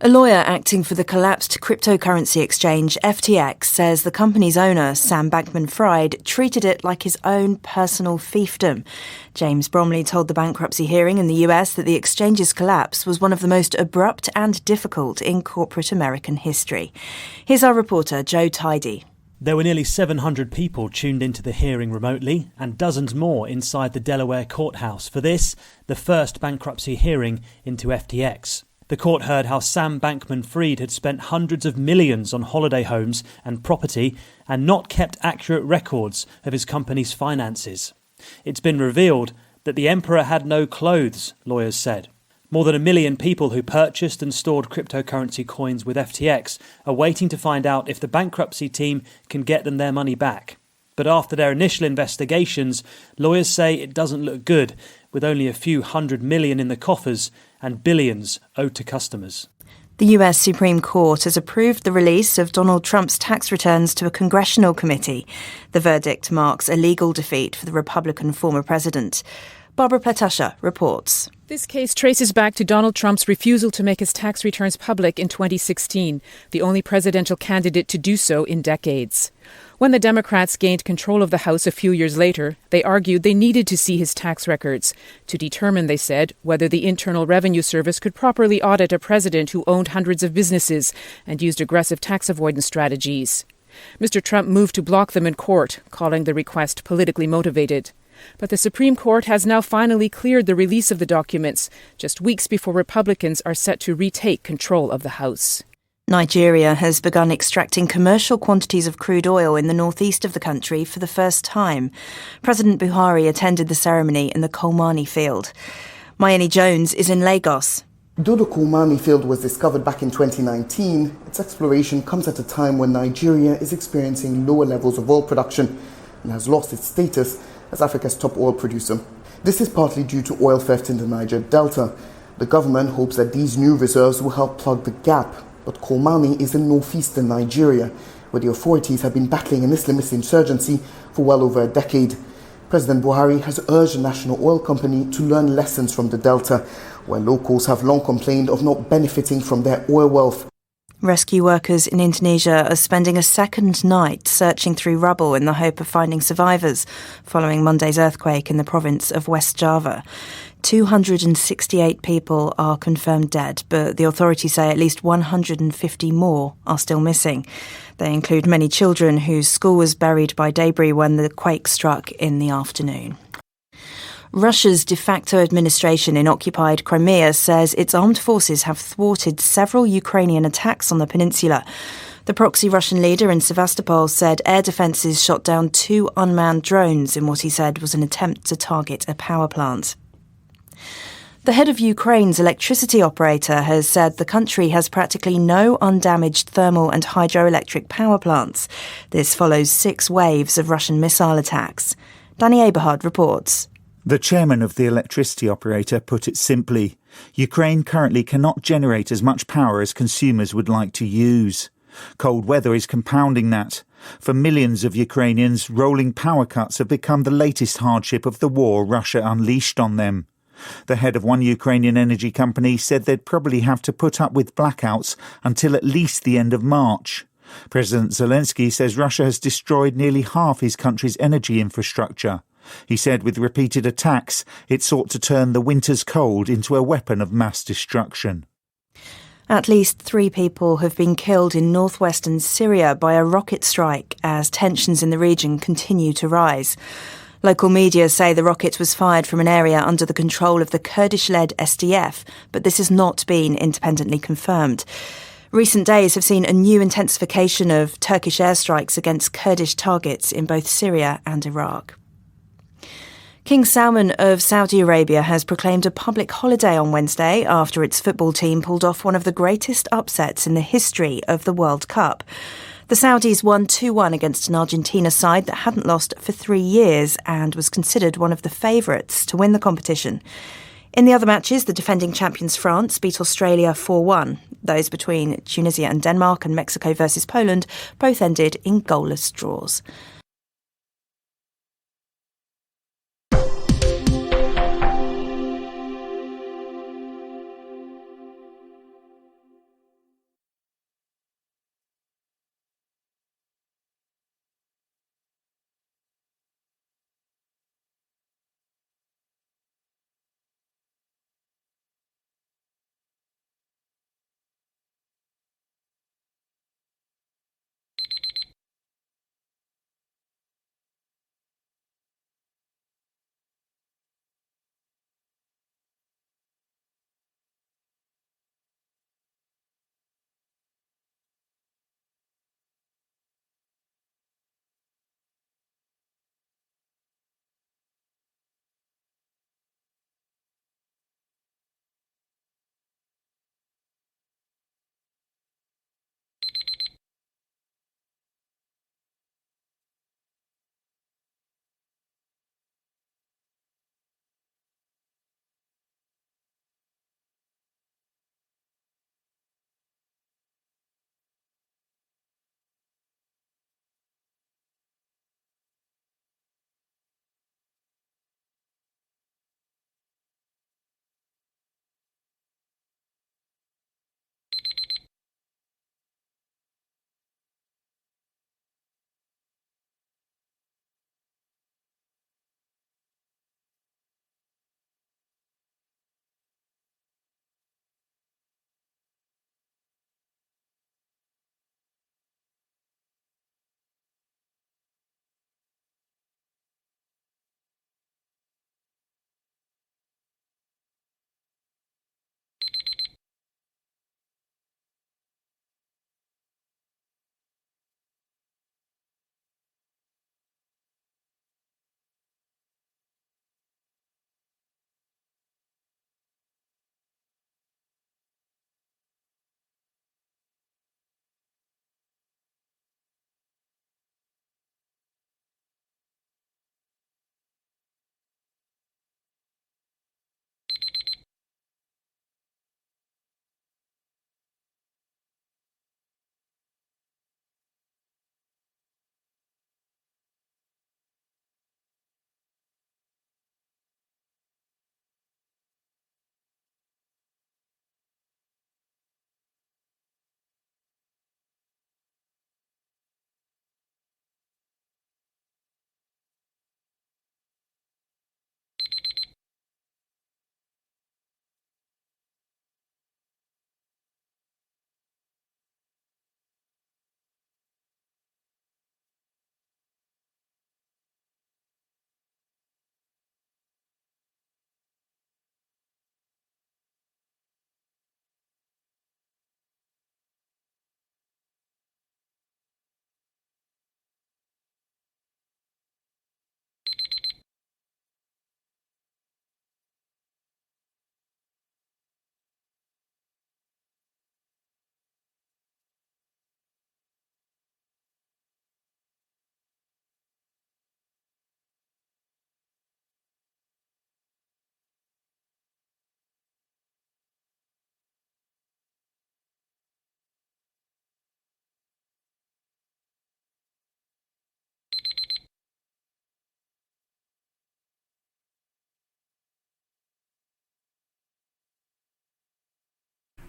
A lawyer acting for the collapsed cryptocurrency exchange FTX says the company's owner, Sam Bankman-Fried, treated it like his own personal fiefdom. James Bromley told the bankruptcy hearing in the US that the exchange's collapse was one of the most abrupt and difficult in corporate American history. Here's our reporter, Joe Tidy. There were nearly 700 people tuned into the hearing remotely and dozens more inside the Delaware courthouse for this, the first bankruptcy hearing into FTX. The court heard how Sam Bankman-Fried had spent hundreds of millions on holiday homes and property and not kept accurate records of his company's finances. It's been revealed that the emperor had no clothes, lawyers said. More than 1 million people who purchased and stored cryptocurrency coins with FTX are waiting to find out if the bankruptcy team can get them their money back. But after their initial investigations, lawyers say it doesn't look good, with only a few $100 million in the coffers and billions owed to customers. The US Supreme Court has approved the release of Donald Trump's tax returns to a congressional committee. The verdict marks a legal defeat for the Republican former president. Barbara Pletasha reports. This case traces back to Donald Trump's refusal to make his tax returns public in 2016, the only presidential candidate to do so in decades. When the Democrats gained control of the House a few years later, they argued they needed to see his tax records to determine, they said, whether the Internal Revenue Service could properly audit a president who owned hundreds of businesses and used aggressive tax avoidance strategies. Mr. Trump moved to block them in court, calling the request politically motivated. But the Supreme Court has now finally cleared the release of the documents, just weeks before Republicans are set to retake control of the House. Nigeria has begun extracting commercial quantities of crude oil in the northeast of the country for the first time. President Buhari attended the ceremony in the Kolmani field. Mayeni Jones is in Lagos. Though the Kolmani field was discovered back in 2019, its exploration comes at a time when Nigeria is experiencing lower levels of oil production and has lost its status as Africa's top oil producer. This is partly due to oil theft in the Niger Delta. The government hopes that these new reserves will help plug the gap. But Kolmani is in northeastern Nigeria, where the authorities have been battling an Islamist insurgency for well over a decade. President Buhari has urged the national oil company to learn lessons from the Delta, where locals have long complained of not benefiting from their oil wealth. Rescue workers in Indonesia are spending a second night searching through rubble in the hope of finding survivors following Monday's earthquake in the province of West Java. 268 people are confirmed dead, but the authorities say at least 150 more are still missing. They include many children whose school was buried by debris when the quake struck in the afternoon. Russia's de facto administration in occupied Crimea says its armed forces have thwarted several Ukrainian attacks on the peninsula. The proxy Russian leader in Sevastopol said air defences shot down 2 unmanned drones in what he said was an attempt to target a power plant. The head of Ukraine's electricity operator has said the country has practically no undamaged thermal and hydroelectric power plants. This follows 6 waves of Russian missile attacks. Danny Eberhard reports. The chairman of the electricity operator put it simply, Ukraine currently cannot generate as much power as consumers would like to use. Cold weather is compounding that. For millions of Ukrainians, rolling power cuts have become the latest hardship of the war Russia unleashed on them. The head of one Ukrainian energy company said they'd probably have to put up with blackouts until at least the end of March. President Zelensky says Russia has destroyed nearly half his country's energy infrastructure. He said with repeated attacks, it sought to turn the winter's cold into a weapon of mass destruction. At least 3 people have been killed in northwestern Syria by a rocket strike as tensions in the region continue to rise. Local media say the rocket was fired from an area under the control of the Kurdish-led SDF, but this has not been independently confirmed. Recent days have seen a new intensification of Turkish airstrikes against Kurdish targets in both Syria and Iraq. King Salman of Saudi Arabia has proclaimed a public holiday on Wednesday after its football team pulled off one of the greatest upsets in the history of the World Cup. The Saudis won 2-1 against an Argentina side that hadn't lost for 3 years and was considered one of the favourites to win the competition. In the other matches, the defending champions France beat Australia 4-1. Those between Tunisia and Denmark and Mexico versus Poland both ended in goalless draws.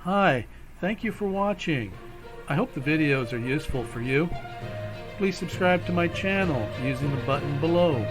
Hi, thank you for watching. I hope the videos are useful for you. Please subscribe to my channel using the button below.